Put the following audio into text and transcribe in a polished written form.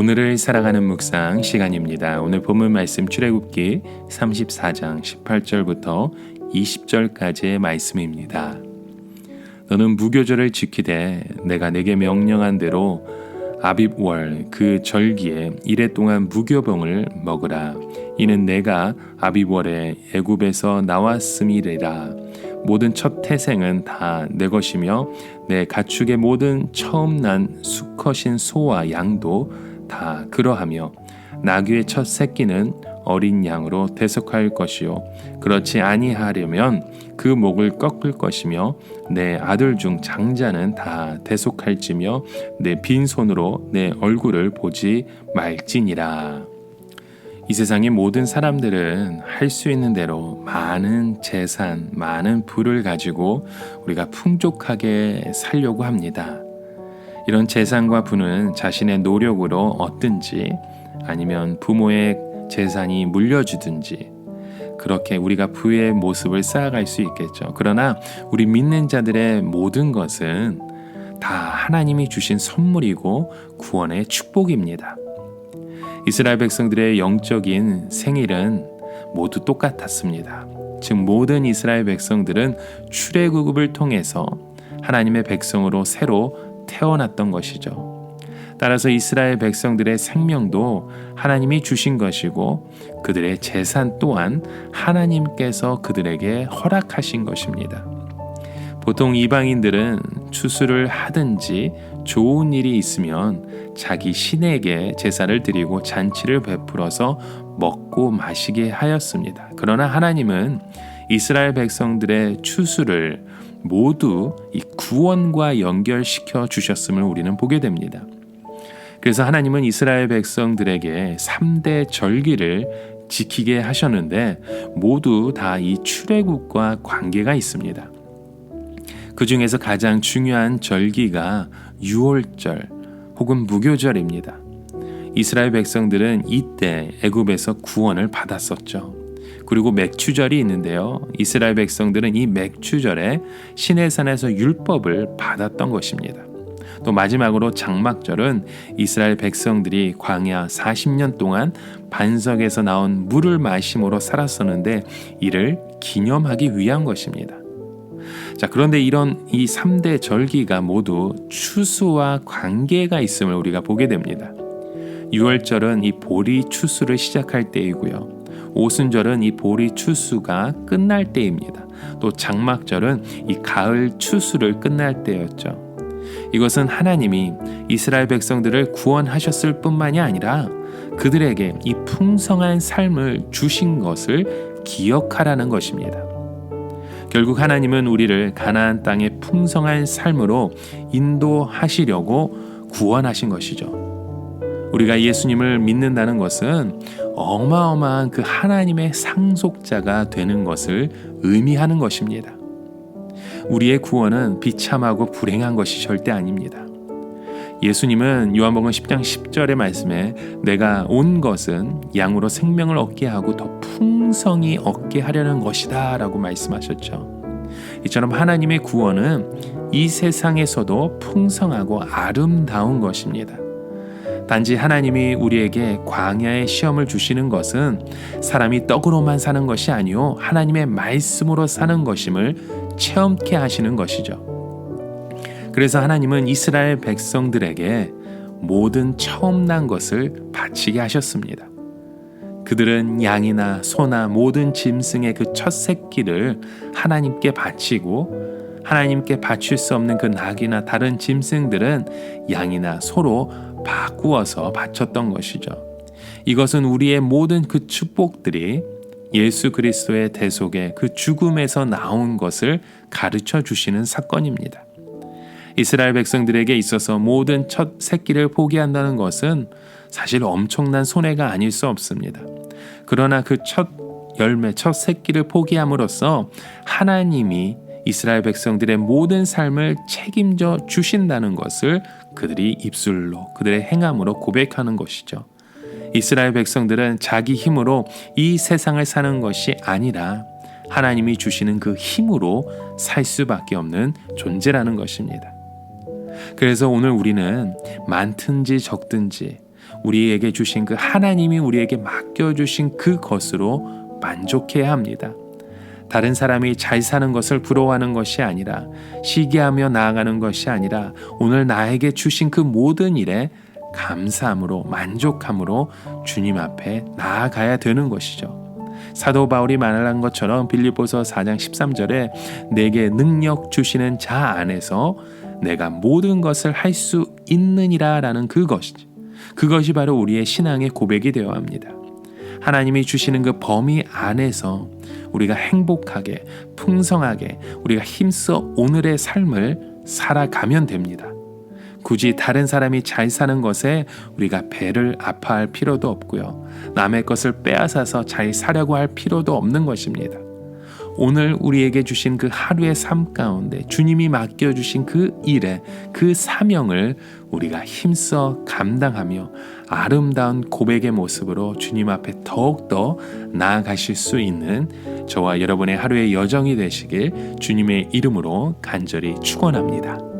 오늘을 살아가는 묵상 시간입니다. 오늘 본문 말씀 출애굽기 34장 18절부터 20절까지의 말씀입니다. 너는 무교절을 지키되 내가 내게 명령한 대로 아빕월 그 절기에 이레 동안 무교병을 먹으라. 이는 내가 아빕월에 애굽에서 나왔음이라. 모든 첫 태생은 다 내 것이며 내 가축의 모든 처음 난 수컷인 소와 양도 다 그러하며 나귀의 첫 새끼는 어린 양으로 대속할 것이요 그렇지 아니하려면 그 목을 꺾을 것이며 내 아들 중 장자는 다 대속할지며 내 빈손으로 내 얼굴을 보지 말지니라. 이 세상의 모든 사람들은 할 수 있는 대로 많은 재산, 많은 부를 가지고 우리가 풍족하게 살려고 합니다. 이런 재산과 부는 자신의 노력으로 얻든지 아니면 부모의 재산이 물려주든지 그렇게 우리가 부의 모습을 쌓아갈 수 있겠죠. 그러나 우리 믿는 자들의 모든 것은 다 하나님이 주신 선물이고 구원의 축복입니다. 이스라엘 백성들의 영적인 생일은 모두 똑같았습니다. 즉 모든 이스라엘 백성들은 출애굽을 통해서 하나님의 백성으로 새로 태어났던 것이죠. 따라서 이스라엘 백성들의 생명도 하나님이 주신 것이고 그들의 재산 또한 하나님께서 그들에게 허락하신 것입니다. 보통 이방인들은 추수를 하든지 좋은 일이 있으면 자기 신에게 제사를 드리고 잔치를 베풀어서 먹고 마시게 하였습니다. 그러나 하나님은 이스라엘 백성들의 추수를 모두 이 구원과 연결시켜 주셨음을 우리는 보게 됩니다. 그래서 하나님은 이스라엘 백성들에게 3대 절기를 지키게 하셨는데 모두 다 이 출애굽과 관계가 있습니다. 그 중에서 가장 중요한 절기가 유월절 혹은 무교절입니다. 이스라엘 백성들은 이때 애굽에서 구원을 받았었죠. 그리고 맥추절이 있는데요. 이스라엘 백성들은 이 맥추절에 시내산에서 율법을 받았던 것입니다. 또 마지막으로 장막절은 이스라엘 백성들이 광야 40년 동안 반석에서 나온 물을 마심으로 살았었는데 이를 기념하기 위한 것입니다. 자, 그런데 이런 이 3대 절기가 모두 추수와 관계가 있음을 우리가 보게 됩니다. 유월절은 이 보리 추수를 시작할 때이고요. 오순절은 이 보리 추수가 끝날 때입니다. 또 장막절은 이 가을 추수를 끝날 때였죠. 이것은 하나님이 이스라엘 백성들을 구원하셨을 뿐만이 아니라 그들에게 이 풍성한 삶을 주신 것을 기억하라는 것입니다. 결국 하나님은 우리를 가나안 땅의 풍성한 삶으로 인도하시려고 구원하신 것이죠. 우리가 예수님을 믿는다는 것은 어마어마한 그 하나님의 상속자가 되는 것을 의미하는 것입니다. 우리의 구원은 비참하고 불행한 것이 절대 아닙니다. 예수님은 요한복음 10장 10절의 말씀에 내가 온 것은 양으로 생명을 얻게 하고 더 풍성히 얻게 하려는 것이다 라고 말씀하셨죠. 이처럼 하나님의 구원은 이 세상에서도 풍성하고 아름다운 것입니다. 단지 하나님이 우리에게 광야의 시험을 주시는 것은 사람이 떡으로만 사는 것이 아니요 하나님의 말씀으로 사는 것임을 체험케 하시는 것이죠. 그래서 하나님은 이스라엘 백성들에게 모든 처음 난 것을 바치게 하셨습니다. 그들은 양이나 소나 모든 짐승의 그 첫 새끼를 하나님께 바치고 하나님께 바칠 수 없는 그 낙이나 다른 짐승들은 양이나 소로 바꾸어서 바쳤던 것이죠. 이것은 우리의 모든 그 축복들이 예수 그리스도의 대속의 그 죽음에서 나온 것을 가르쳐 주시는 사건입니다. 이스라엘 백성들에게 있어서 모든 첫 새끼를 포기한다는 것은 사실 엄청난 손해가 아닐 수 없습니다. 그러나 그 첫 열매, 첫 새끼를 포기함으로써 하나님이 이스라엘 백성들의 모든 삶을 책임져 주신다는 것을 그들이 입술로, 그들의 행함으로 고백하는 것이죠. 이스라엘 백성들은 자기 힘으로 이 세상을 사는 것이 아니라 하나님이 주시는 그 힘으로 살 수밖에 없는 존재라는 것입니다. 그래서 오늘 우리는 많든지 적든지 우리에게 주신 그 하나님이 우리에게 맡겨주신 그 것으로 만족해야 합니다. 다른 사람이 잘 사는 것을 부러워하는 것이 아니라, 시기하며 나아가는 것이 아니라, 오늘 나에게 주신 그 모든 일에 감사함으로, 만족함으로 주님 앞에 나아가야 되는 것이죠. 사도 바울이 말한 것처럼 빌립보서 4장 13절에 내게 능력 주시는 자 안에서 내가 모든 것을 할 수 있느니라 라는 그것이 바로 우리의 신앙의 고백이 되어야 합니다. 하나님이 주시는 그 범위 안에서 우리가 행복하게, 풍성하게, 우리가 힘써 오늘의 삶을 살아가면 됩니다. 굳이 다른 사람이 잘 사는 것에 우리가 배를 아파할 필요도 없고요. 남의 것을 빼앗아서 잘 사려고 할 필요도 없는 것입니다. 오늘 우리에게 주신 그 하루의 삶 가운데 주님이 맡겨주신 그 일에, 그 사명을 우리가 힘써 감당하며 아름다운 고백의 모습으로 주님 앞에 더욱더 나아가실 수 있는 저와 여러분의 하루의 여정이 되시길 주님의 이름으로 간절히 축원합니다.